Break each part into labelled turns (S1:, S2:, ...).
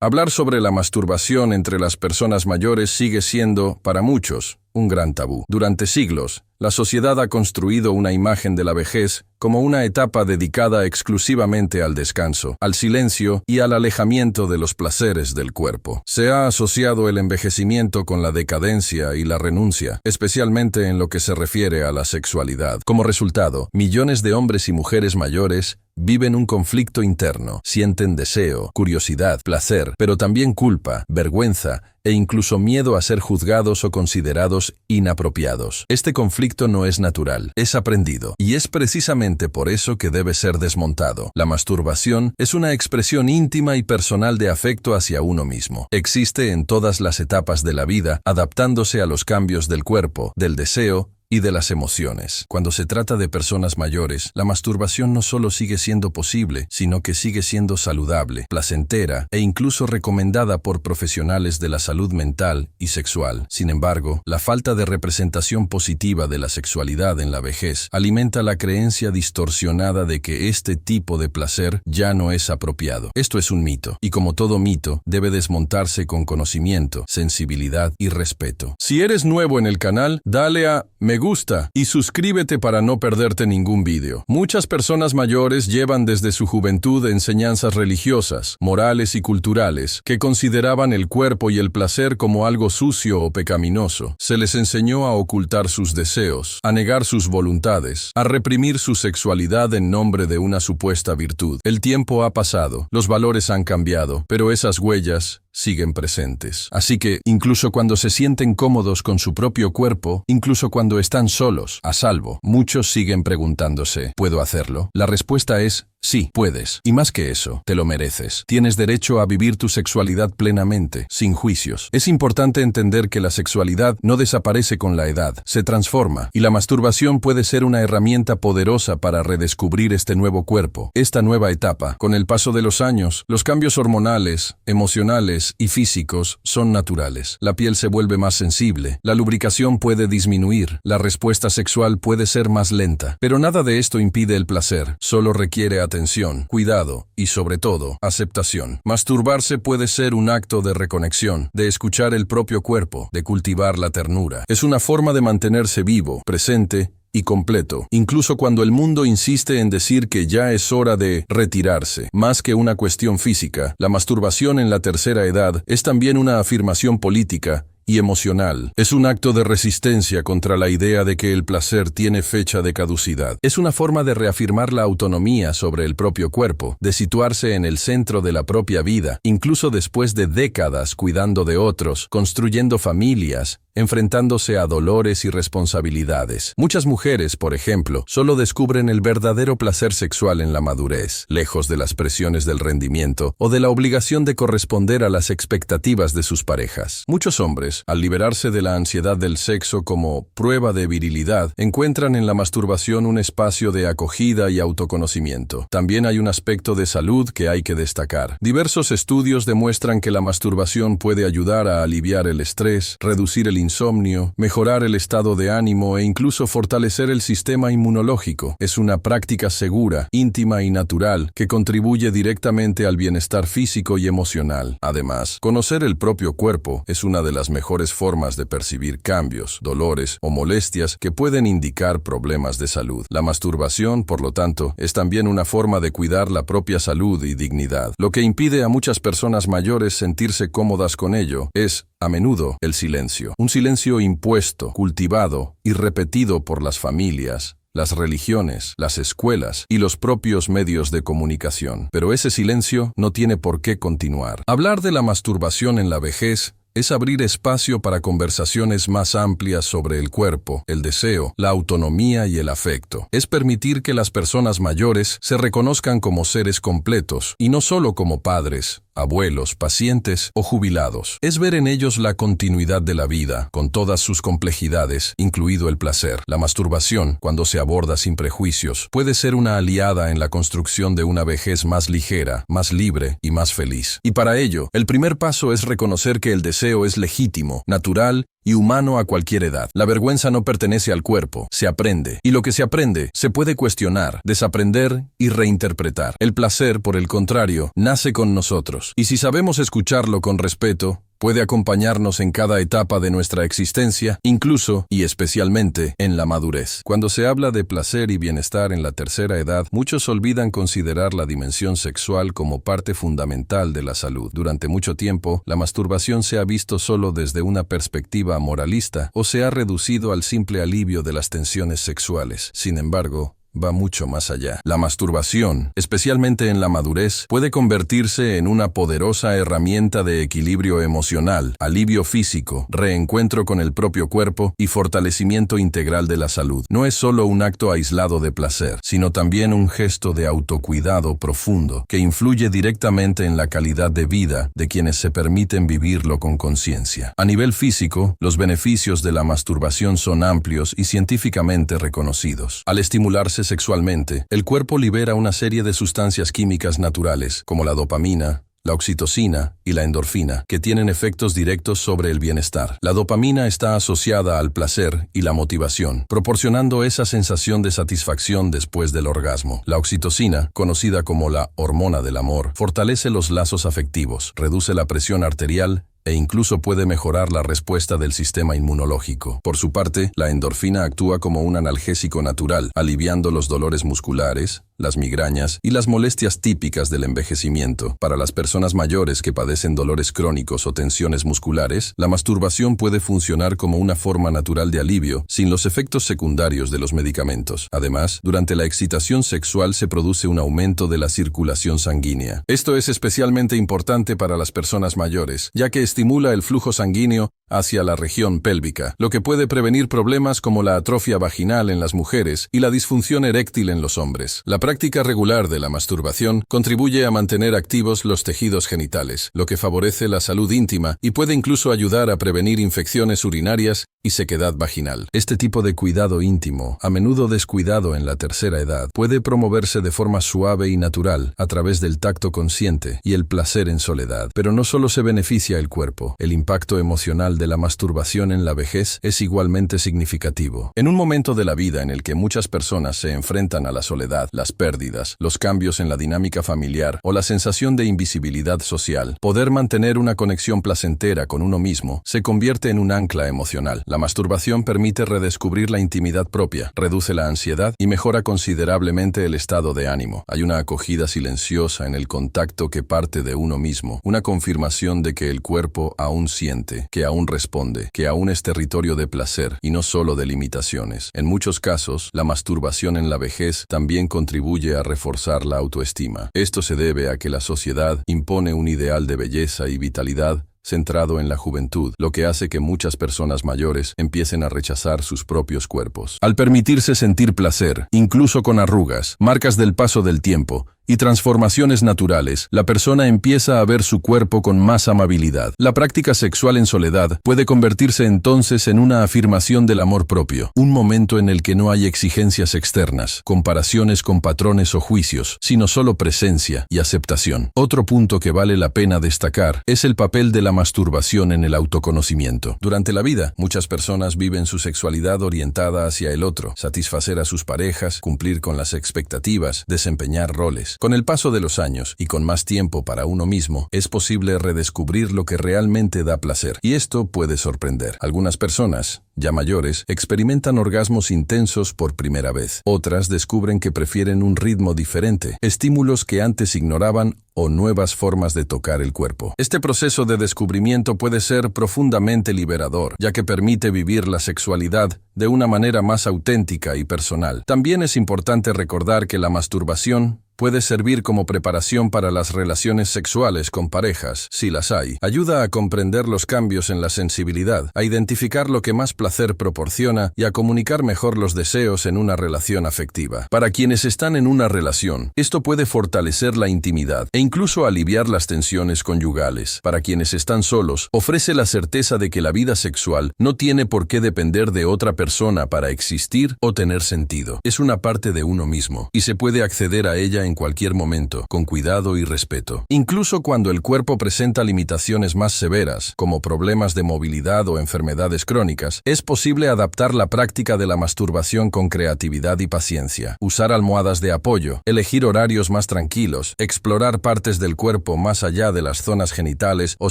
S1: Hablar sobre la masturbación entre las personas mayores sigue siendo, para muchos, un gran tabú. Durante siglos, la sociedad ha construido una imagen de la vejez como una etapa dedicada exclusivamente al descanso, al silencio y al alejamiento de los placeres del cuerpo. Se ha asociado el envejecimiento con la decadencia y la renuncia, especialmente en lo que se refiere a la sexualidad. Como resultado, millones de hombres y mujeres mayores viven un conflicto interno, sienten deseo, curiosidad, placer, pero también culpa, vergüenza e incluso miedo a ser juzgados o considerados inapropiados. Este conflicto no es natural, es aprendido, y es precisamente por eso que debe ser desmontado. La masturbación es una expresión íntima y personal de afecto hacia uno mismo. Existe en todas las etapas de la vida, adaptándose a los cambios del cuerpo, del deseo y de las emociones. Cuando se trata de personas mayores, la masturbación no solo sigue siendo posible, sino que sigue siendo saludable, placentera e incluso recomendada por profesionales de la salud mental y sexual. Sin embargo, la falta de representación positiva de la sexualidad en la vejez alimenta la creencia distorsionada de que este tipo de placer ya no es apropiado. Esto es un mito, y como todo mito, debe desmontarse con conocimiento, sensibilidad y respeto. Si eres nuevo en el canal, dale a me gusta y suscríbete para no perderte ningún vídeo. Muchas personas mayores llevan desde su juventud enseñanzas religiosas, morales y culturales que consideraban el cuerpo y el placer como algo sucio o pecaminoso. Se les enseñó a ocultar sus deseos, a negar sus voluntades, a reprimir su sexualidad en nombre de una supuesta virtud. El tiempo ha pasado, los valores han cambiado, pero esas huellas siguen presentes. Así que, incluso cuando se sienten cómodos con su propio cuerpo, incluso cuando están solos, a salvo, muchos siguen preguntándose, ¿puedo hacerlo? La respuesta es sí, puedes. Y más que eso, te lo mereces. Tienes derecho a vivir tu sexualidad plenamente, sin juicios. Es importante entender que la sexualidad no desaparece con la edad, se transforma, y la masturbación puede ser una herramienta poderosa para redescubrir este nuevo cuerpo, esta nueva etapa. Con el paso de los años, los cambios hormonales, emocionales y físicos son naturales. La piel se vuelve más sensible, la lubricación puede disminuir, la respuesta sexual puede ser más lenta. Pero nada de esto impide el placer, solo requiere atención, cuidado y, sobre todo, aceptación. Masturbarse puede ser un acto de reconexión, de escuchar el propio cuerpo, de cultivar la ternura. Es una forma de mantenerse vivo, presente y completo, incluso cuando el mundo insiste en decir que ya es hora de retirarse. Más que una cuestión física, la masturbación en la tercera edad es también una afirmación política y emocional. Es un acto de resistencia contra la idea de que el placer tiene fecha de caducidad. Es una forma de reafirmar la autonomía sobre el propio cuerpo, de situarse en el centro de la propia vida, incluso después de décadas cuidando de otros, construyendo familias, enfrentándose a dolores y responsabilidades. Muchas mujeres, por ejemplo, solo descubren el verdadero placer sexual en la madurez, lejos de las presiones del rendimiento o de la obligación de corresponder a las expectativas de sus parejas. Muchos hombres, al liberarse de la ansiedad del sexo como prueba de virilidad, encuentran en la masturbación un espacio de acogida y autoconocimiento. También hay un aspecto de salud que hay que destacar. Diversos estudios demuestran que la masturbación puede ayudar a aliviar el estrés, reducir el insomnio, mejorar el estado de ánimo e incluso fortalecer el sistema inmunológico. Es una práctica segura, íntima y natural que contribuye directamente al bienestar físico y emocional. Además, conocer el propio cuerpo es una de las mejores formas de percibir cambios, dolores o molestias que pueden indicar problemas de salud. La masturbación, por lo tanto, es también una forma de cuidar la propia salud y dignidad. Lo que impide a muchas personas mayores sentirse cómodas con ello es, a menudo, el silencio. Un silencio impuesto, cultivado y repetido por las familias, las religiones, las escuelas y los propios medios de comunicación. Pero ese silencio no tiene por qué continuar. Hablar de la masturbación en la vejez es abrir espacio para conversaciones más amplias sobre el cuerpo, el deseo, la autonomía y el afecto. Es permitir que las personas mayores se reconozcan como seres completos y no solo como padres, abuelos, pacientes o jubilados. Es ver en ellos la continuidad de la vida, con todas sus complejidades, incluido el placer. La masturbación, cuando se aborda sin prejuicios, puede ser una aliada en la construcción de una vejez más ligera, más libre y más feliz. Y para ello, el primer paso es reconocer que el deseo es legítimo, natural y humano a cualquier edad. La vergüenza no pertenece al cuerpo, se aprende. Y lo que se aprende, se puede cuestionar, desaprender y reinterpretar. El placer, por el contrario, nace con nosotros. todos. Y si sabemos escucharlo con respeto, puede acompañarnos en cada etapa de nuestra existencia, incluso y especialmente en la madurez. Cuando se habla de placer y bienestar en la tercera edad, muchos olvidan considerar la dimensión sexual como parte fundamental de la salud. Durante mucho tiempo, la masturbación se ha visto solo desde una perspectiva moralista o se ha reducido al simple alivio de las tensiones sexuales. Sin embargo, va mucho más allá. La masturbación, especialmente en la madurez, puede convertirse en una poderosa herramienta de equilibrio emocional, alivio físico, reencuentro con el propio cuerpo y fortalecimiento integral de la salud. No es solo un acto aislado de placer, sino también un gesto de autocuidado profundo que influye directamente en la calidad de vida de quienes se permiten vivirlo con conciencia. A nivel físico, los beneficios de la masturbación son amplios y científicamente reconocidos. Al estimularse sexualmente, el cuerpo libera una serie de sustancias químicas naturales, como la dopamina, la oxitocina y la endorfina, que tienen efectos directos sobre el bienestar. La dopamina está asociada al placer y la motivación, proporcionando esa sensación de satisfacción después del orgasmo. La oxitocina, conocida como la hormona del amor, fortalece los lazos afectivos, reduce la presión arterial e incluso puede mejorar la respuesta del sistema inmunológico. Por su parte, la endorfina actúa como un analgésico natural, aliviando los dolores musculares, las migrañas y las molestias típicas del envejecimiento. Para las personas mayores que padecen dolores crónicos o tensiones musculares, la masturbación puede funcionar como una forma natural de alivio, sin los efectos secundarios de los medicamentos. Además, durante la excitación sexual se produce un aumento de la circulación sanguínea. Esto es especialmente importante para las personas mayores, ya que estimula el flujo sanguíneo hacia la región pélvica, lo que puede prevenir problemas como la atrofia vaginal en las mujeres y la disfunción eréctil en los hombres. La práctica regular de la masturbación contribuye a mantener activos los tejidos genitales, lo que favorece la salud íntima y puede incluso ayudar a prevenir infecciones urinarias y sequedad vaginal. Este tipo de cuidado íntimo, a menudo descuidado en la tercera edad, puede promoverse de forma suave y natural a través del tacto consciente y el placer en soledad. Pero no solo se beneficia el cuerpo, el impacto emocional de la masturbación en la vejez es igualmente significativo. En un momento de la vida en el que muchas personas se enfrentan a la soledad, las pérdidas, los cambios en la dinámica familiar o la sensación de invisibilidad social, poder mantener una conexión placentera con uno mismo se convierte en un ancla emocional. La masturbación permite redescubrir la intimidad propia, reduce la ansiedad y mejora considerablemente el estado de ánimo. Hay una acogida silenciosa en el contacto que parte de uno mismo, una confirmación de que el cuerpo aún siente, que aún responde, que aún es territorio de placer y no solo de limitaciones. En muchos casos, la masturbación en la vejez también contribuye a reforzar la autoestima. Esto se debe a que la sociedad impone un ideal de belleza y vitalidad centrado en la juventud, lo que hace que muchas personas mayores empiecen a rechazar sus propios cuerpos. Al permitirse sentir placer, incluso con arrugas, marcas del paso del tiempo y transformaciones naturales, la persona empieza a ver su cuerpo con más amabilidad. La práctica sexual en soledad puede convertirse entonces en una afirmación del amor propio, un momento en el que no hay exigencias externas, comparaciones con patrones o juicios, sino solo presencia y aceptación. Otro punto que vale la pena destacar es el papel de la masturbación en el autoconocimiento. Durante la vida, muchas personas viven su sexualidad orientada hacia el otro, satisfacer a sus parejas, cumplir con las expectativas, desempeñar roles. Con el paso de los años y con más tiempo para uno mismo, es posible redescubrir lo que realmente da placer. Y esto puede sorprender. Algunas personas, ya mayores, experimentan orgasmos intensos por primera vez. Otras descubren que prefieren un ritmo diferente, estímulos que antes ignoraban o nuevas formas de tocar el cuerpo. Este proceso de descubrimiento puede ser profundamente liberador, ya que permite vivir la sexualidad de una manera más auténtica y personal. También es importante recordar que la masturbación puede servir como preparación para las relaciones sexuales con parejas, si las hay. Ayuda a comprender los cambios en la sensibilidad, a identificar lo que más placer proporciona y a comunicar mejor los deseos en una relación afectiva. Para quienes están en una relación, esto puede fortalecer la intimidad e incluso aliviar las tensiones conyugales. Para quienes están solos, ofrece la certeza de que la vida sexual no tiene por qué depender de otra persona para existir o tener sentido. Es una parte de uno mismo y se puede acceder a ella en cualquier momento, con cuidado y respeto. Incluso cuando el cuerpo presenta limitaciones más severas, como problemas de movilidad o enfermedades crónicas, es posible adaptar la práctica de la masturbación con creatividad y paciencia. Usar almohadas de apoyo, elegir horarios más tranquilos, explorar partes del cuerpo más allá de las zonas genitales o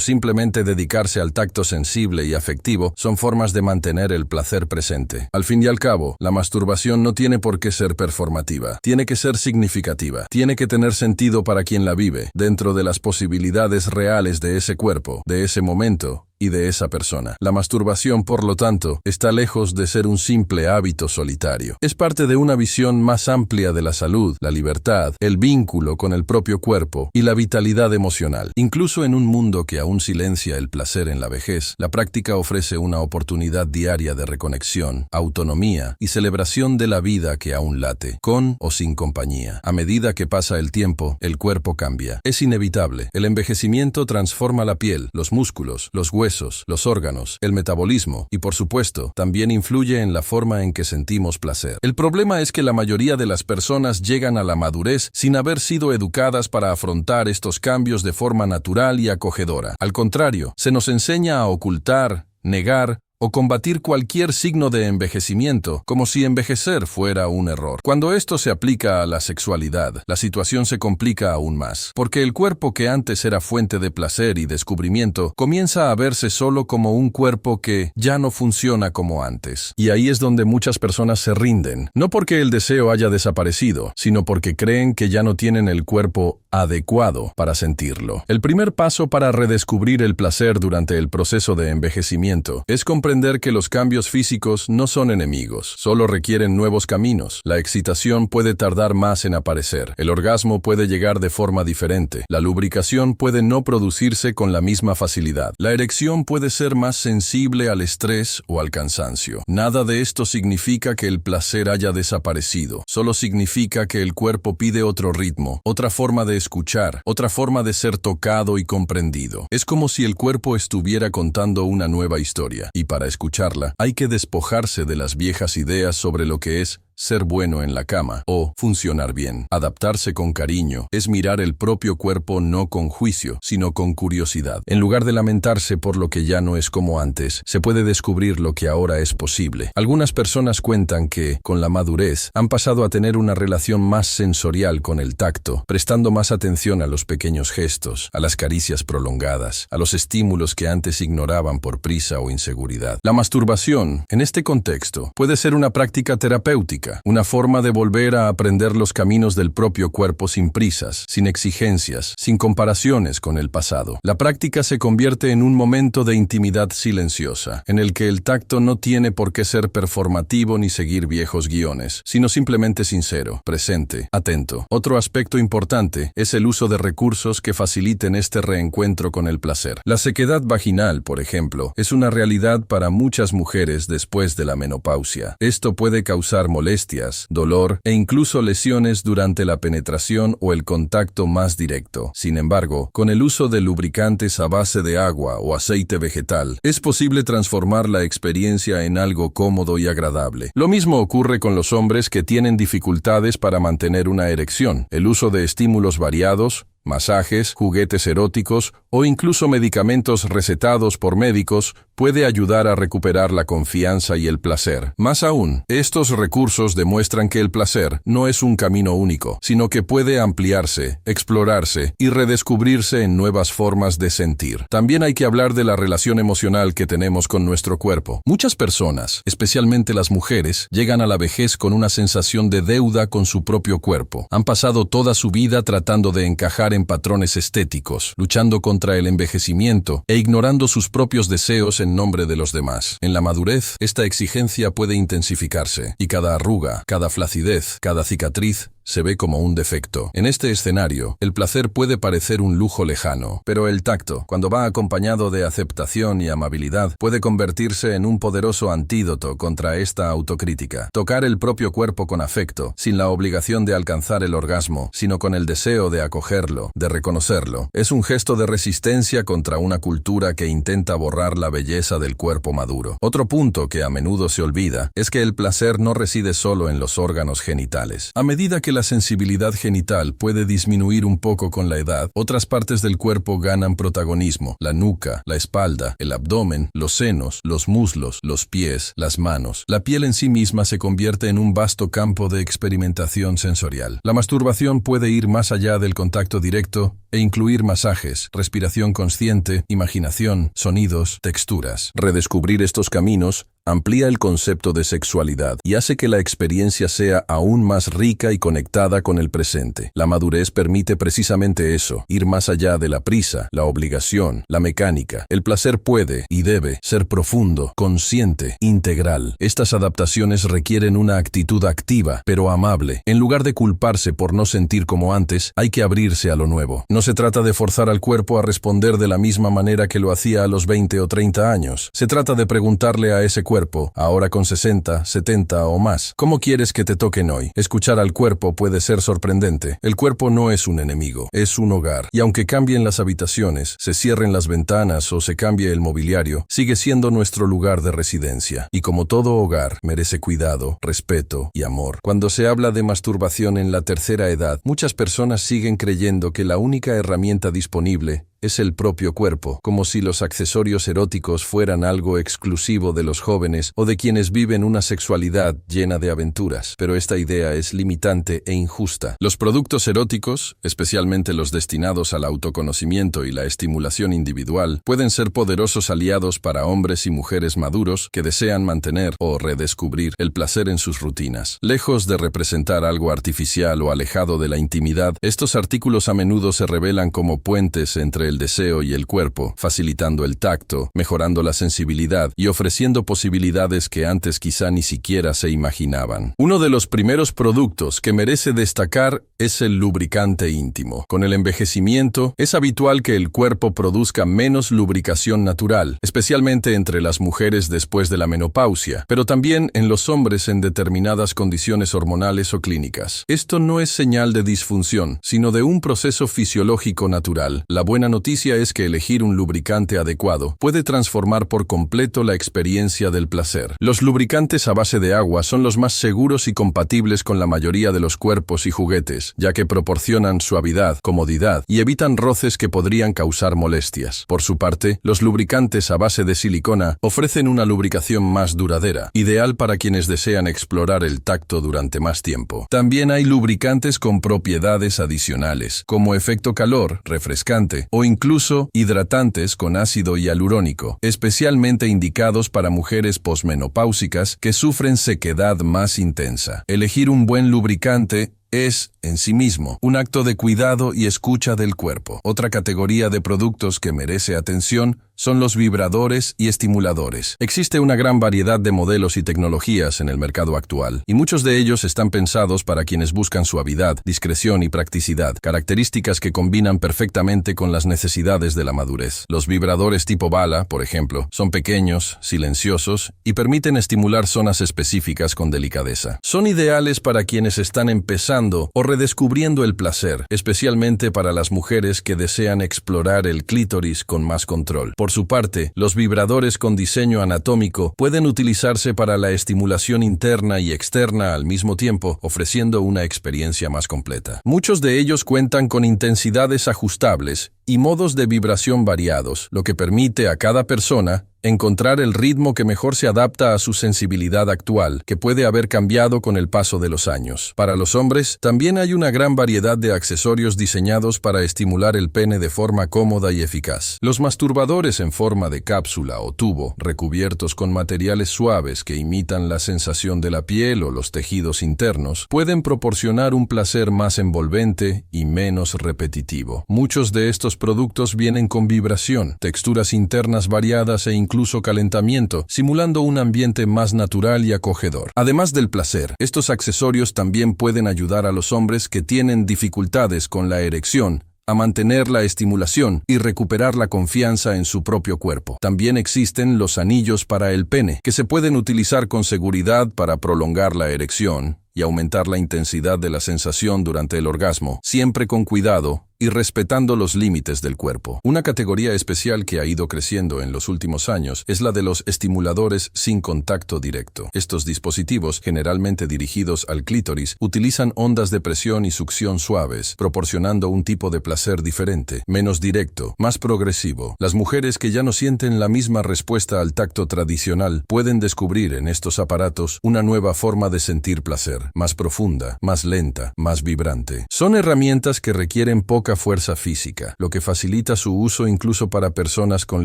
S1: simplemente dedicarse al tacto sensible y afectivo son formas de mantener el placer presente. Al fin y al cabo, la masturbación no tiene por qué ser performativa. Tiene que ser significativa. Tiene que tener sentido para quien la vive, dentro de las posibilidades reales de ese cuerpo, de ese momento y de esa persona. La masturbación, por lo tanto, está lejos de ser un simple hábito solitario. Es parte de una visión más amplia de la salud, la libertad, el vínculo con el propio cuerpo y la vitalidad emocional. Incluso en un mundo que aún silencia el placer en la vejez, la práctica ofrece una oportunidad diaria de reconexión, autonomía y celebración de la vida que aún late, con o sin compañía. A medida que pasa el tiempo, el cuerpo cambia. Es inevitable. El envejecimiento transforma la piel, los músculos, los huesos, los órganos, el metabolismo y, por supuesto, también influye en la forma en que sentimos placer. El problema es que la mayoría de las personas llegan a la madurez sin haber sido educadas para afrontar estos cambios de forma natural y acogedora. Al contrario, se nos enseña a ocultar, negar o combatir cualquier signo de envejecimiento, como si envejecer fuera un error. Cuando esto se aplica a la sexualidad, la situación se complica aún más, porque el cuerpo que antes era fuente de placer y descubrimiento comienza a verse solo como un cuerpo que ya no funciona como antes. Y ahí es donde muchas personas se rinden, no porque el deseo haya desaparecido, sino porque creen que ya no tienen el cuerpo adecuado para sentirlo. El primer paso para redescubrir el placer durante el proceso de envejecimiento es comprender que los cambios físicos no son enemigos, solo requieren nuevos caminos. La excitación puede tardar más en aparecer, el orgasmo puede llegar de forma diferente, la lubricación puede no producirse con la misma facilidad, la erección puede ser más sensible al estrés o al cansancio. Nada de esto significa que el placer haya desaparecido, solo significa que el cuerpo pide otro ritmo, otra forma de escuchar, otra forma de ser tocado y comprendido. Es como si el cuerpo estuviera contando una nueva historia, y para escucharla, hay que despojarse de las viejas ideas sobre lo que es ser bueno en la cama o funcionar bien. Adaptarse con cariño es mirar el propio cuerpo no con juicio, sino con curiosidad. En lugar de lamentarse por lo que ya no es como antes, se puede descubrir lo que ahora es posible. Algunas personas cuentan que, con la madurez, han pasado a tener una relación más sensorial con el tacto, prestando más atención a los pequeños gestos, a las caricias prolongadas, a los estímulos que antes ignoraban por prisa o inseguridad. La masturbación, en este contexto, puede ser una práctica terapéutica, una forma de volver a aprender los caminos del propio cuerpo sin prisas, sin exigencias, sin comparaciones con el pasado. La práctica se convierte en un momento de intimidad silenciosa, en el que el tacto no tiene por qué ser performativo ni seguir viejos guiones, sino simplemente sincero, presente, atento. Otro aspecto importante es el uso de recursos que faciliten este reencuentro con el placer. La sequedad vaginal, por ejemplo, es una realidad para muchas mujeres después de la menopausia. Esto puede causar molestias, dolor e incluso lesiones durante la penetración o el contacto más directo. Sin embargo, con el uso de lubricantes a base de agua o aceite vegetal, es posible transformar la experiencia en algo cómodo y agradable. Lo mismo ocurre con los hombres que tienen dificultades para mantener una erección. El uso de estímulos variados, masajes, juguetes eróticos o incluso medicamentos recetados por médicos puede ayudar a recuperar la confianza y el placer. Más aún, estos recursos demuestran que el placer no es un camino único, sino que puede ampliarse, explorarse y redescubrirse en nuevas formas de sentir. También hay que hablar de la relación emocional que tenemos con nuestro cuerpo. Muchas personas, especialmente las mujeres, llegan a la vejez con una sensación de deuda con su propio cuerpo. Han pasado toda su vida tratando de encajar en patrones estéticos, luchando contra el envejecimiento e ignorando sus propios deseos en nombre de los demás. En la madurez, esta exigencia puede intensificarse, y cada arruga, cada flacidez, cada cicatriz se ve como un defecto. En este escenario, el placer puede parecer un lujo lejano, pero el tacto, cuando va acompañado de aceptación y amabilidad, puede convertirse en un poderoso antídoto contra esta autocrítica. Tocar el propio cuerpo con afecto, sin la obligación de alcanzar el orgasmo, sino con el deseo de acogerlo, de reconocerlo, es un gesto de resistencia contra una cultura que intenta borrar la belleza del cuerpo maduro. Otro punto que a menudo se olvida es que el placer no reside solo en los órganos genitales. A medida que que la sensibilidad genital puede disminuir un poco con la edad, otras partes del cuerpo ganan protagonismo: la nuca, la espalda, el abdomen, los senos, los muslos, los pies, las manos. La piel en sí misma se convierte en un vasto campo de experimentación sensorial. La masturbación puede ir más allá del contacto directo e incluir masajes, respiración consciente, imaginación, sonidos, texturas. Redescubrir estos caminos amplía el concepto de sexualidad y hace que la experiencia sea aún más rica y conectada con el presente. La madurez permite precisamente eso: ir más allá de la prisa, la obligación, la mecánica. El placer puede y debe ser profundo, consciente, integral. Estas adaptaciones requieren una actitud activa, pero amable. En lugar de culparse por no sentir como antes, hay que abrirse a lo nuevo. No se trata de forzar al cuerpo a responder de la misma manera que lo hacía a los 20 o 30 años. Se trata de preguntarle a ese cuerpo, ahora con 60, 70 o más: ¿cómo quieres que te toquen hoy? Escuchar al cuerpo puede ser sorprendente. El cuerpo no es un enemigo, es un hogar. Y aunque cambien las habitaciones, se cierren las ventanas o se cambie el mobiliario, sigue siendo nuestro lugar de residencia. Y como todo hogar, merece cuidado, respeto y amor. Cuando se habla de masturbación en la tercera edad, muchas personas siguen creyendo que la única herramienta disponible es el propio cuerpo, como si los accesorios eróticos fueran algo exclusivo de los jóvenes o de quienes viven una sexualidad llena de aventuras. Pero esta idea es limitante e injusta. Los productos eróticos, especialmente los destinados al autoconocimiento y la estimulación individual, pueden ser poderosos aliados para hombres y mujeres maduros que desean mantener o redescubrir el placer en sus rutinas. Lejos de representar algo artificial o alejado de la intimidad, estos artículos a menudo se revelan como puentes entre el deseo y el cuerpo, facilitando el tacto, mejorando la sensibilidad y ofreciendo posibilidades que antes quizá ni siquiera se imaginaban. Uno de los primeros productos que merece destacar es el lubricante íntimo. Con el envejecimiento, es habitual que el cuerpo produzca menos lubricación natural, especialmente entre las mujeres después de la menopausia, pero también en los hombres en determinadas condiciones hormonales o clínicas. Esto no es señal de disfunción, sino de un proceso fisiológico natural. La buena noticia es que elegir un lubricante adecuado puede transformar por completo la experiencia del placer. Los lubricantes a base de agua son los más seguros y compatibles con la mayoría de los cuerpos y juguetes, ya que proporcionan suavidad, comodidad y evitan roces que podrían causar molestias. Por su parte, los lubricantes a base de silicona ofrecen una lubricación más duradera, ideal para quienes desean explorar el tacto durante más tiempo. También hay lubricantes con propiedades adicionales, como efecto calor, refrescante o incluso hidratantes con ácido hialurónico, especialmente indicados para mujeres posmenopáusicas que sufren sequedad más intensa. Elegir un buen lubricante es, en sí mismo, un acto de cuidado y escucha del cuerpo. Otra categoría de productos que merece atención son los vibradores y estimuladores. Existe una gran variedad de modelos y tecnologías en el mercado actual, y muchos de ellos están pensados para quienes buscan suavidad, discreción y practicidad, características que combinan perfectamente con las necesidades de la madurez. Los vibradores tipo bala, por ejemplo, son pequeños, silenciosos y permiten estimular zonas específicas con delicadeza. Son ideales para quienes están empezando o redescubriendo el placer, especialmente para las mujeres que desean explorar el clítoris con más control. Por su parte, los vibradores con diseño anatómico pueden utilizarse para la estimulación interna y externa al mismo tiempo, ofreciendo una experiencia más completa. Muchos de ellos cuentan con intensidades ajustables y modos de vibración variados, lo que permite a cada persona encontrar el ritmo que mejor se adapta a su sensibilidad actual, que puede haber cambiado con el paso de los años. Para los hombres, también hay una gran variedad de accesorios diseñados para estimular el pene de forma cómoda y eficaz. Los masturbadores en forma de cápsula o tubo, recubiertos con materiales suaves que imitan la sensación de la piel o los tejidos internos, pueden proporcionar un placer más envolvente y menos repetitivo. Muchos de estos productos vienen con vibración, texturas internas variadas e incluso calentamiento, simulando un ambiente más natural y acogedor. Además del placer, estos accesorios también pueden ayudar a los hombres que tienen dificultades con la erección a mantener la estimulación y recuperar la confianza en su propio cuerpo. También existen los anillos para el pene, que se pueden utilizar con seguridad para prolongar la erección y aumentar la intensidad de la sensación durante el orgasmo, siempre con cuidado y respetando los límites del cuerpo. Una categoría especial que ha ido creciendo en los últimos años es la de los estimuladores sin contacto directo. Estos dispositivos, generalmente dirigidos al clítoris, utilizan ondas de presión y succión suaves, proporcionando un tipo de placer diferente, menos directo, más progresivo. Las mujeres que ya no sienten la misma respuesta al tacto tradicional pueden descubrir en estos aparatos una nueva forma de sentir placer, más profunda, más lenta, más vibrante. Son herramientas que requieren poca fuerza física, lo que facilita su uso incluso para personas con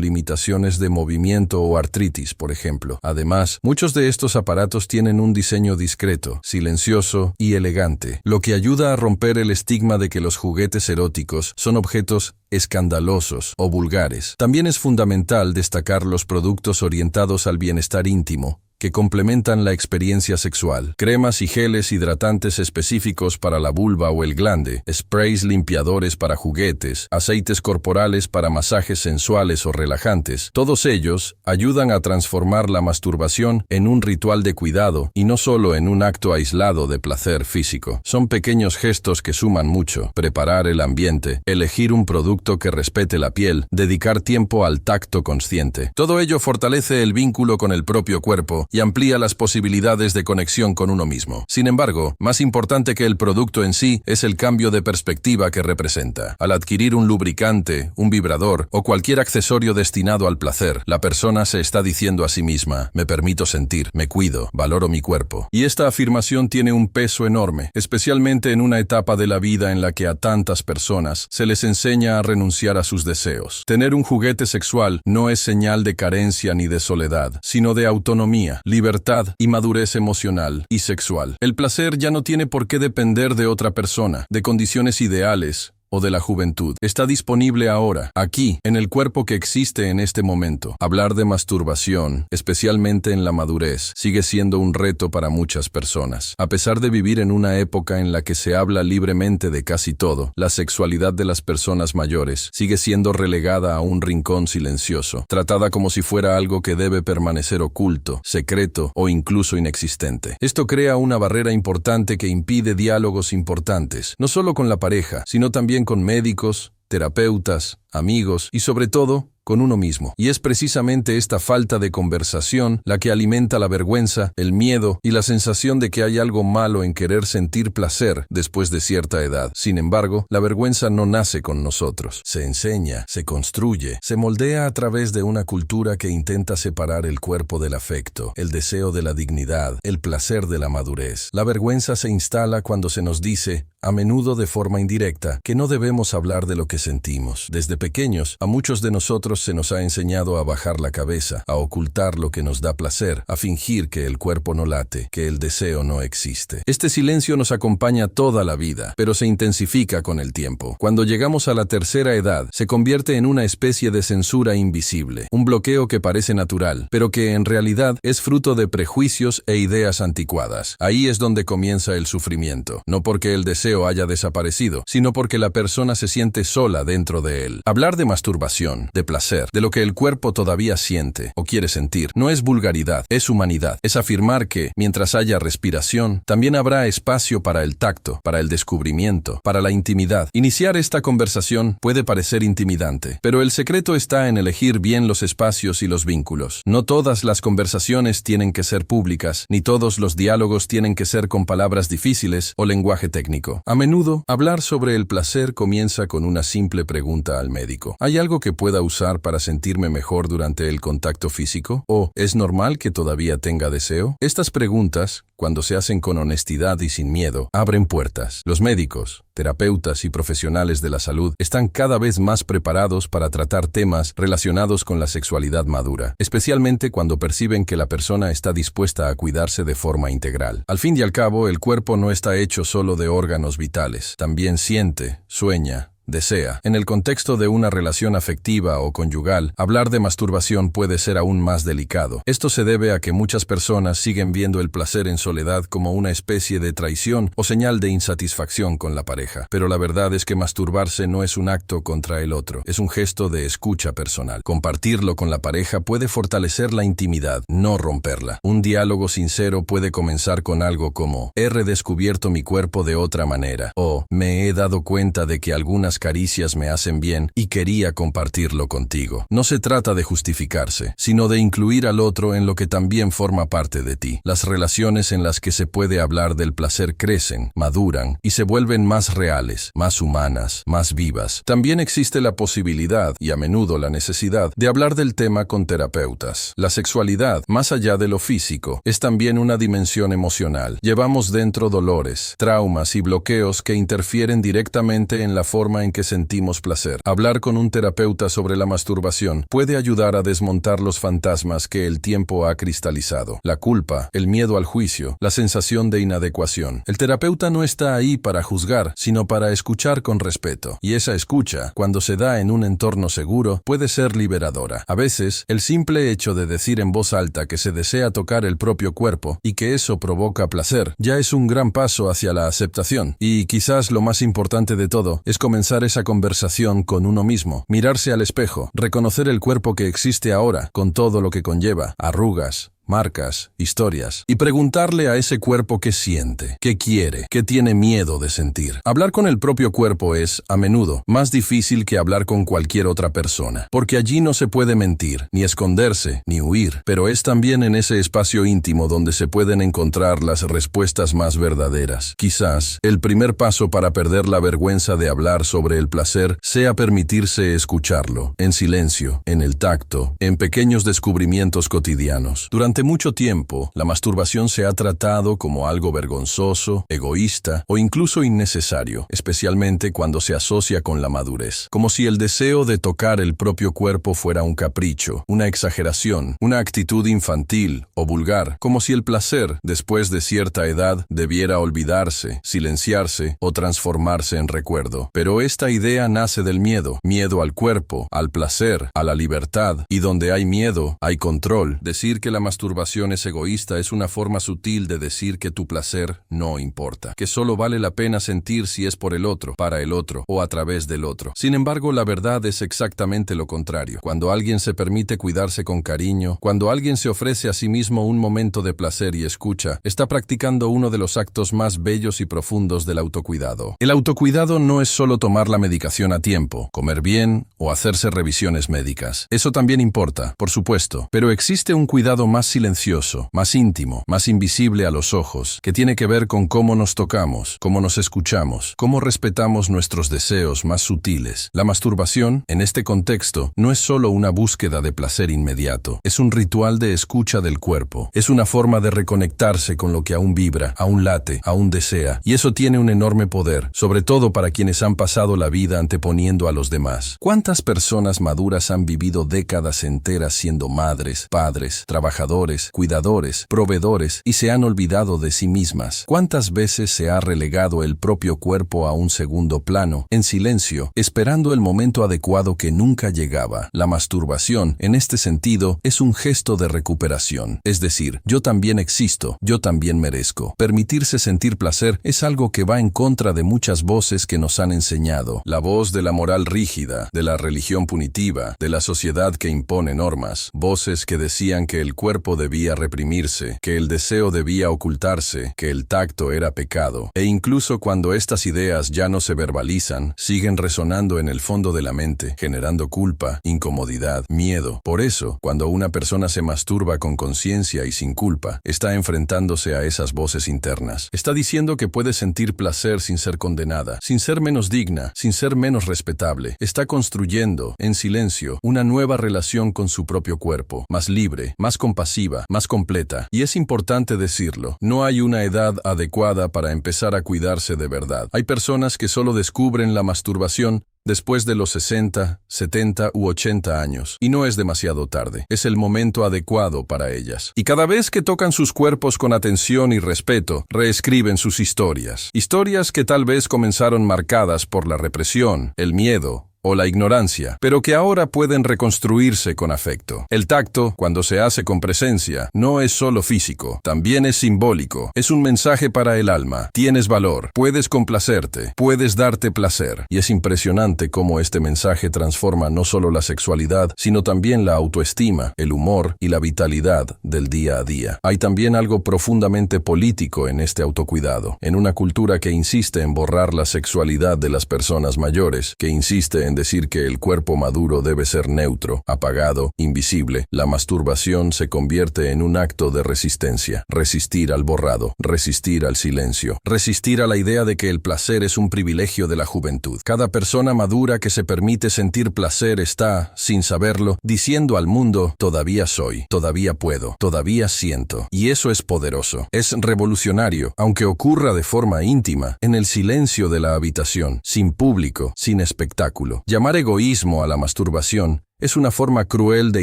S1: limitaciones de movimiento o artritis, por ejemplo. Además, muchos de estos aparatos tienen un diseño discreto, silencioso y elegante, lo que ayuda a romper el estigma de que los juguetes eróticos son objetos escandalosos o vulgares. También es fundamental destacar los productos orientados al bienestar íntimo, que complementan la experiencia sexual. Cremas y geles hidratantes específicos para la vulva o el glande, sprays limpiadores para juguetes, aceites corporales para masajes sensuales o relajantes, todos ellos ayudan a transformar la masturbación en un ritual de cuidado y no solo en un acto aislado de placer físico. Son pequeños gestos que suman mucho: preparar el ambiente, elegir un producto que respete la piel, dedicar tiempo al tacto consciente. Todo ello fortalece el vínculo con el propio cuerpo y amplía las posibilidades de conexión con uno mismo. Sin embargo, más importante que el producto en sí es el cambio de perspectiva que representa. Al adquirir un lubricante, un vibrador o cualquier accesorio destinado al placer, la persona se está diciendo a sí misma: me permito sentir, me cuido, valoro mi cuerpo. Y esta afirmación tiene un peso enorme, especialmente en una etapa de la vida en la que a tantas personas se les enseña a renunciar a sus deseos. Tener un juguete sexual no es señal de carencia ni de soledad, sino de autonomía, libertad y madurez emocional y sexual. El placer ya no tiene por qué depender de otra persona, de condiciones ideales o de la juventud. Está disponible ahora, aquí, en el cuerpo que existe en este momento. Hablar de masturbación, especialmente en la madurez, sigue siendo un reto para muchas personas. A pesar de vivir en una época en la que se habla libremente de casi todo, la sexualidad de las personas mayores sigue siendo relegada a un rincón silencioso, tratada como si fuera algo que debe permanecer oculto, secreto o incluso inexistente. Esto crea una barrera importante que impide diálogos importantes, no solo con la pareja, sino también con médicos, terapeutas, amigos y sobre todo, con uno mismo. Y es precisamente esta falta de conversación la que alimenta la vergüenza, el miedo y la sensación de que hay algo malo en querer sentir placer después de cierta edad. Sin embargo, la vergüenza no nace con nosotros. Se enseña, se construye, se moldea a través de una cultura que intenta separar el cuerpo del afecto, el deseo de la dignidad, el placer de la madurez. La vergüenza se instala cuando se nos dice, a menudo de forma indirecta, que no debemos hablar de lo que sentimos. Desde pequeños, a muchos de nosotros se nos ha enseñado a bajar la cabeza, a ocultar lo que nos da placer, a fingir que el cuerpo no late, que el deseo no existe. Este silencio nos acompaña toda la vida, pero se intensifica con el tiempo. Cuando llegamos a la tercera edad, se convierte en una especie de censura invisible, un bloqueo que parece natural, pero que en realidad es fruto de prejuicios e ideas anticuadas. Ahí es donde comienza el sufrimiento, no porque el deseo haya desaparecido, sino porque la persona se siente sola dentro de él. Hablar de masturbación, de placer, de lo que el cuerpo todavía siente o quiere sentir, no es vulgaridad, es humanidad. Es afirmar que, mientras haya respiración, también habrá espacio para el tacto, para el descubrimiento, para la intimidad. Iniciar esta conversación puede parecer intimidante, pero el secreto está en elegir bien los espacios y los vínculos. No todas las conversaciones tienen que ser públicas, ni todos los diálogos tienen que ser con palabras difíciles o lenguaje técnico. A menudo, hablar sobre el placer comienza con una simple pregunta al médico. ¿Hay algo que pueda usar para sentirme mejor durante el contacto físico? ¿O es normal que todavía tenga deseo? Estas preguntas, cuando se hacen con honestidad y sin miedo, abren puertas. Los médicos, terapeutas y profesionales de la salud están cada vez más preparados para tratar temas relacionados con la sexualidad madura, especialmente cuando perciben que la persona está dispuesta a cuidarse de forma integral. Al fin y al cabo, el cuerpo no está hecho solo de órganos vitales. También siente, sueña, desea. En el contexto de una relación afectiva o conyugal, hablar de masturbación puede ser aún más delicado. Esto se debe a que muchas personas siguen viendo el placer en soledad como una especie de traición o señal de insatisfacción con la pareja. Pero la verdad es que masturbarse no es un acto contra el otro, es un gesto de escucha personal. Compartirlo con la pareja puede fortalecer la intimidad, no romperla. Un diálogo sincero puede comenzar con algo como: he redescubierto mi cuerpo de otra manera, o me he dado cuenta de que algunas caricias me hacen bien y quería compartirlo contigo. No se trata de justificarse, sino de incluir al otro en lo que también forma parte de ti. Las relaciones en las que se puede hablar del placer crecen, maduran y se vuelven más reales, más humanas, más vivas. También existe la posibilidad, y a menudo la necesidad, de hablar del tema con terapeutas. La sexualidad, más allá de lo físico, es también una dimensión emocional. Llevamos dentro dolores, traumas y bloqueos que interfieren directamente en la forma en que sentimos placer. Hablar con un terapeuta sobre la masturbación puede ayudar a desmontar los fantasmas que el tiempo ha cristalizado. La culpa, el miedo al juicio, la sensación de inadecuación. El terapeuta no está ahí para juzgar, sino para escuchar con respeto. Y esa escucha, cuando se da en un entorno seguro, puede ser liberadora. A veces, el simple hecho de decir en voz alta que se desea tocar el propio cuerpo y que eso provoca placer, ya es un gran paso hacia la aceptación. Y quizás lo más importante de todo es comenzar esa conversación con uno mismo, mirarse al espejo, reconocer el cuerpo que existe ahora, con todo lo que conlleva, arrugas, marcas, historias, y preguntarle a ese cuerpo qué siente, qué quiere, qué tiene miedo de sentir. Hablar con el propio cuerpo es, a menudo, más difícil que hablar con cualquier otra persona, porque allí no se puede mentir, ni esconderse, ni huir, pero es también en ese espacio íntimo donde se pueden encontrar las respuestas más verdaderas. Quizás, el primer paso para perder la vergüenza de hablar sobre el placer sea permitirse escucharlo, en silencio, en el tacto, en pequeños descubrimientos cotidianos. Durante mucho tiempo, la masturbación se ha tratado como algo vergonzoso, egoísta o incluso innecesario, especialmente cuando se asocia con la madurez. Como si el deseo de tocar el propio cuerpo fuera un capricho, una exageración, una actitud infantil o vulgar. Como si el placer, después de cierta edad, debiera olvidarse, silenciarse o transformarse en recuerdo. Pero esta idea nace del miedo. Miedo al cuerpo, al placer, a la libertad. Y donde hay miedo, hay control. Decir que la masturbación es egoísta es una forma sutil de decir que tu placer no importa, que solo vale la pena sentir si es por el otro, para el otro o a través del otro. Sin embargo, la verdad es exactamente lo contrario. Cuando alguien se permite cuidarse con cariño, cuando alguien se ofrece a sí mismo un momento de placer y escucha, está practicando uno de los actos más bellos y profundos del autocuidado. El autocuidado no es solo tomar la medicación a tiempo, comer bien o hacerse revisiones médicas. Eso también importa, por supuesto, pero existe un cuidado más silencioso, más íntimo, más invisible a los ojos, que tiene que ver con cómo nos tocamos, cómo nos escuchamos, cómo respetamos nuestros deseos más sutiles. La masturbación, en este contexto, no es solo una búsqueda de placer inmediato, es un ritual de escucha del cuerpo, es una forma de reconectarse con lo que aún vibra, aún late, aún desea, y eso tiene un enorme poder, sobre todo para quienes han pasado la vida anteponiendo a los demás. ¿Cuántas personas maduras han vivido décadas enteras siendo madres, padres, trabajadores, cuidadores, proveedores y se han olvidado de sí mismas? ¿Cuántas veces se ha relegado el propio cuerpo a un segundo plano, en silencio, esperando el momento adecuado que nunca llegaba? La masturbación, en este sentido, es un gesto de recuperación. Es decir, yo también existo, yo también merezco. Permitirse sentir placer es algo que va en contra de muchas voces que nos han enseñado. La voz de la moral rígida, de la religión punitiva, de la sociedad que impone normas. Voces que decían que el cuerpo debía reprimirse, que el deseo debía ocultarse, que el tacto era pecado. E incluso cuando estas ideas ya no se verbalizan, siguen resonando en el fondo de la mente, generando culpa, incomodidad, miedo. Por eso, cuando una persona se masturba con conciencia y sin culpa, está enfrentándose a esas voces internas. Está diciendo que puede sentir placer sin ser condenada, sin ser menos digna, sin ser menos respetable. Está construyendo, en silencio, una nueva relación con su propio cuerpo, más libre, más compasiva, exhaustiva, más completa. Y es importante decirlo, no hay una edad adecuada para empezar a cuidarse de verdad. Hay personas que solo descubren la masturbación después de los 60, 70 u 80 años, y no es demasiado tarde. Es el momento adecuado para ellas. Y cada vez que tocan sus cuerpos con atención y respeto, reescriben sus historias. Historias que tal vez comenzaron marcadas por la represión, el miedo o la ignorancia, pero que ahora pueden reconstruirse con afecto. El tacto, cuando se hace con presencia, no es solo físico, también es simbólico. Es un mensaje para el alma. Tienes valor, puedes complacerte, puedes darte placer. Y es impresionante cómo este mensaje transforma no solo la sexualidad, sino también la autoestima, el humor y la vitalidad del día a día. Hay también algo profundamente político en este autocuidado. En una cultura que insiste en borrar la sexualidad de las personas mayores, que insiste en decir que el cuerpo maduro debe ser neutro, apagado, invisible, la masturbación se convierte en un acto de resistencia. Resistir al borrado, resistir al silencio, resistir a la idea de que el placer es un privilegio de la juventud. Cada persona madura que se permite sentir placer está, sin saberlo, diciendo al mundo, todavía soy, todavía puedo, todavía siento. Y eso es poderoso, es revolucionario, aunque ocurra de forma íntima, en el silencio de la habitación, sin público, sin espectáculo. Llamar egoísmo a la masturbación es una forma cruel de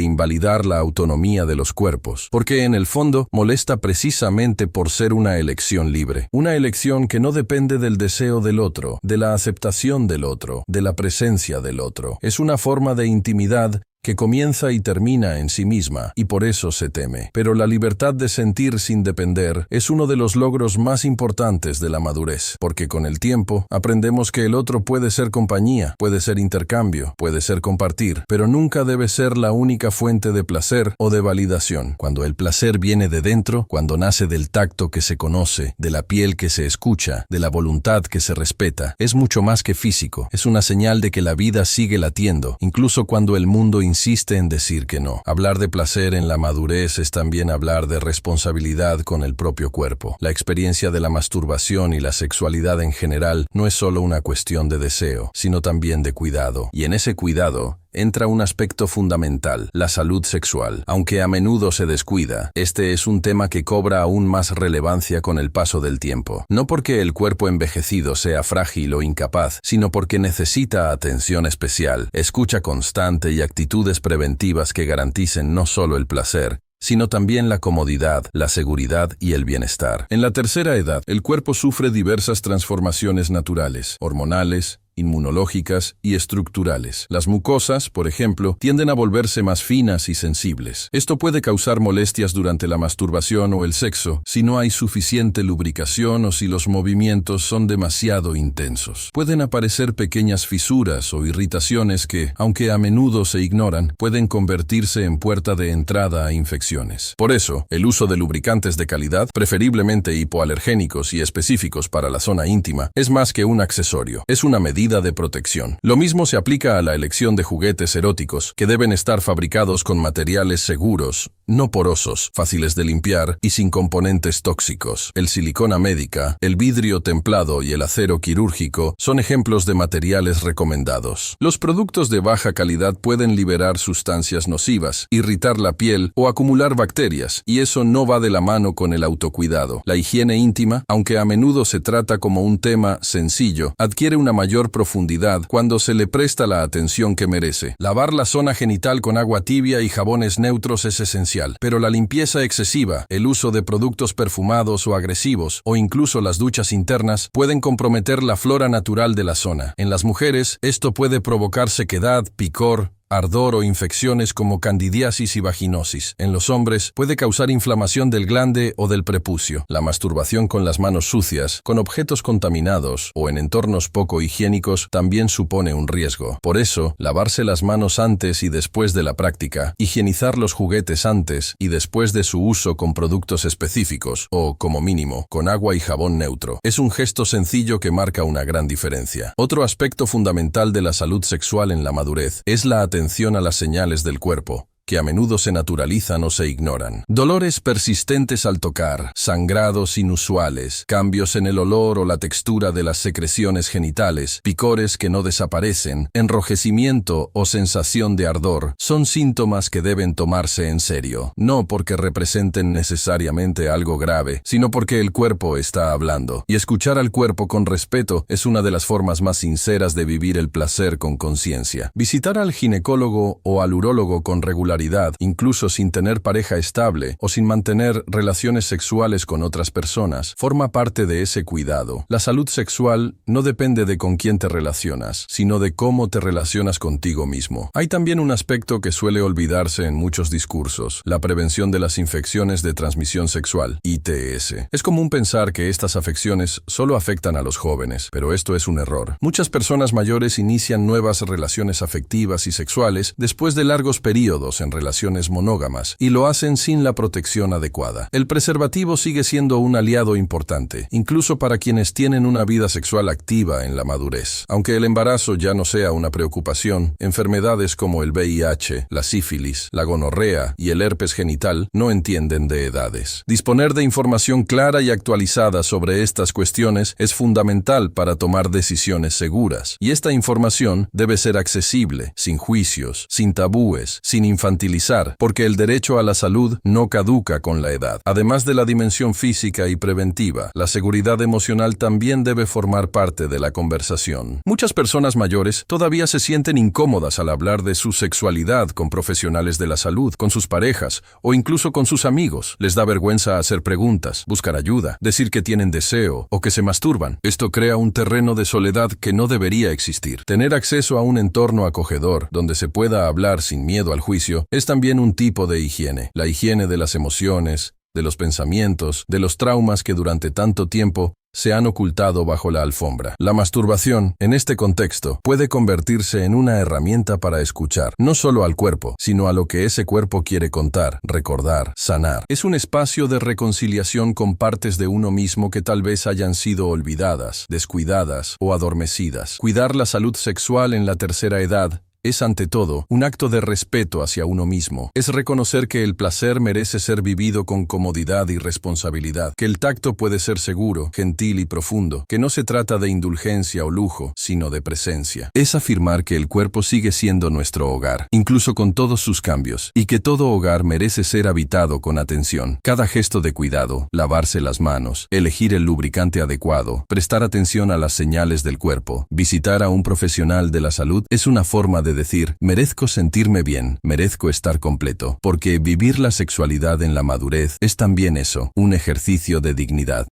S1: invalidar la autonomía de los cuerpos, porque en el fondo molesta precisamente por ser una elección libre, una elección que no depende del deseo del otro, de la aceptación del otro, de la presencia del otro. Es una forma de intimidad que comienza y termina en sí misma, y por eso se teme. Pero la libertad de sentir sin depender es uno de los logros más importantes de la madurez, porque con el tiempo aprendemos que el otro puede ser compañía, puede ser intercambio, puede ser compartir, pero nunca debe ser la única fuente de placer o de validación. Cuando el placer viene de dentro, cuando nace del tacto que se conoce, de la piel que se escucha, de la voluntad que se respeta, es mucho más que físico, es una señal de que la vida sigue latiendo, incluso cuando el mundo insiste en decir que no. Hablar de placer en la madurez es también hablar de responsabilidad con el propio cuerpo. La experiencia de la masturbación y la sexualidad en general no es solo una cuestión de deseo, sino también de cuidado. Y en ese cuidado entra un aspecto fundamental, la salud sexual. Aunque a menudo se descuida, este es un tema que cobra aún más relevancia con el paso del tiempo. No porque el cuerpo envejecido sea frágil o incapaz, sino porque necesita atención especial, escucha constante y actitudes preventivas que garanticen no solo el placer, sino también la comodidad, la seguridad y el bienestar. En la tercera edad, el cuerpo sufre diversas transformaciones naturales, hormonales, inmunológicas y estructurales. Las mucosas, por ejemplo, tienden a volverse más finas y sensibles. Esto puede causar molestias durante la masturbación o el sexo si no hay suficiente lubricación o si los movimientos son demasiado intensos. Pueden aparecer pequeñas fisuras o irritaciones que, aunque a menudo se ignoran, pueden convertirse en puerta de entrada a infecciones. Por eso, el uso de lubricantes de calidad, preferiblemente hipoalergénicos y específicos para la zona íntima, es más que un accesorio. Es una medida de protección. Lo mismo se aplica a la elección de juguetes eróticos, que deben estar fabricados con materiales seguros, no porosos, fáciles de limpiar y sin componentes tóxicos. El silicona médica, el vidrio templado y el acero quirúrgico son ejemplos de materiales recomendados. Los productos de baja calidad pueden liberar sustancias nocivas, irritar la piel o acumular bacterias, y eso no va de la mano con el autocuidado. La higiene íntima, aunque a menudo se trata como un tema sencillo, adquiere una mayor profundidad cuando se le presta la atención que merece. Lavar la zona genital con agua tibia y jabones neutros es esencial, pero la limpieza excesiva, el uso de productos perfumados o agresivos, o incluso las duchas internas, pueden comprometer la flora natural de la zona. En las mujeres, esto puede provocar sequedad, picor, ardor o infecciones como candidiasis y vaginosis. En los hombres puede causar inflamación del glande o del prepucio. La masturbación con las manos sucias, con objetos contaminados o en entornos poco higiénicos también supone un riesgo. Por eso, lavarse las manos antes y después de la práctica, higienizar los juguetes antes y después de su uso con productos específicos o, como mínimo, con agua y jabón neutro, es un gesto sencillo que marca una gran diferencia. Otro aspecto fundamental de la salud sexual en la madurez es la atención a las señales del cuerpo, que a menudo se naturalizan o se ignoran. Dolores persistentes al tocar, sangrados inusuales, cambios en el olor o la textura de las secreciones genitales, picores que no desaparecen, enrojecimiento o sensación de ardor, son síntomas que deben tomarse en serio, no porque representen necesariamente algo grave, sino porque el cuerpo está hablando. Y escuchar al cuerpo con respeto es una de las formas más sinceras de vivir el placer con conciencia. Visitar al ginecólogo o al urólogo con regularidad, incluso sin tener pareja estable o sin mantener relaciones sexuales con otras personas, forma parte de ese cuidado. La salud sexual no depende de con quién te relacionas, sino de cómo te relacionas contigo mismo. Hay también un aspecto que suele olvidarse en muchos discursos: la prevención de las infecciones de transmisión sexual, ITS. Es común pensar que estas afecciones solo afectan a los jóvenes, pero esto es un error. Muchas personas mayores inician nuevas relaciones afectivas y sexuales después de largos periodos en relaciones monógamas, y lo hacen sin la protección adecuada. El preservativo sigue siendo un aliado importante, incluso para quienes tienen una vida sexual activa en la madurez. Aunque el embarazo ya no sea una preocupación, enfermedades como el VIH, la sífilis, la gonorrea y el herpes genital no entienden de edades. Disponer de información clara y actualizada sobre estas cuestiones es fundamental para tomar decisiones seguras, y esta información debe ser accesible, sin juicios, sin tabúes, sin infantilizar, porque el derecho a la salud no caduca con la edad. Además de la dimensión física y preventiva, la seguridad emocional también debe formar parte de la conversación. Muchas personas mayores todavía se sienten incómodas al hablar de su sexualidad con profesionales de la salud, con sus parejas o incluso con sus amigos. Les da vergüenza hacer preguntas, buscar ayuda, decir que tienen deseo o que se masturban. Esto crea un terreno de soledad que no debería existir. Tener acceso a un entorno acogedor donde se pueda hablar sin miedo al juicio es también un tipo de higiene. La higiene de las emociones, de los pensamientos, de los traumas que durante tanto tiempo se han ocultado bajo la alfombra. La masturbación, en este contexto, puede convertirse en una herramienta para escuchar, no solo al cuerpo, sino a lo que ese cuerpo quiere contar, recordar, sanar. Es un espacio de reconciliación con partes de uno mismo que tal vez hayan sido olvidadas, descuidadas o adormecidas. Cuidar la salud sexual en la tercera edad es, ante todo, un acto de respeto hacia uno mismo. Es reconocer que el placer merece ser vivido con comodidad y responsabilidad, que el tacto puede ser seguro, gentil y profundo, que no se trata de indulgencia o lujo, sino de presencia. Es afirmar que el cuerpo sigue siendo nuestro hogar, incluso con todos sus cambios, y que todo hogar merece ser habitado con atención. Cada gesto de cuidado, lavarse las manos, elegir el lubricante adecuado, prestar atención a las señales del cuerpo, visitar a un profesional de la salud, es una forma de decir: merezco sentirme bien, merezco estar completo, porque vivir la sexualidad en la madurez es también eso, un ejercicio de dignidad.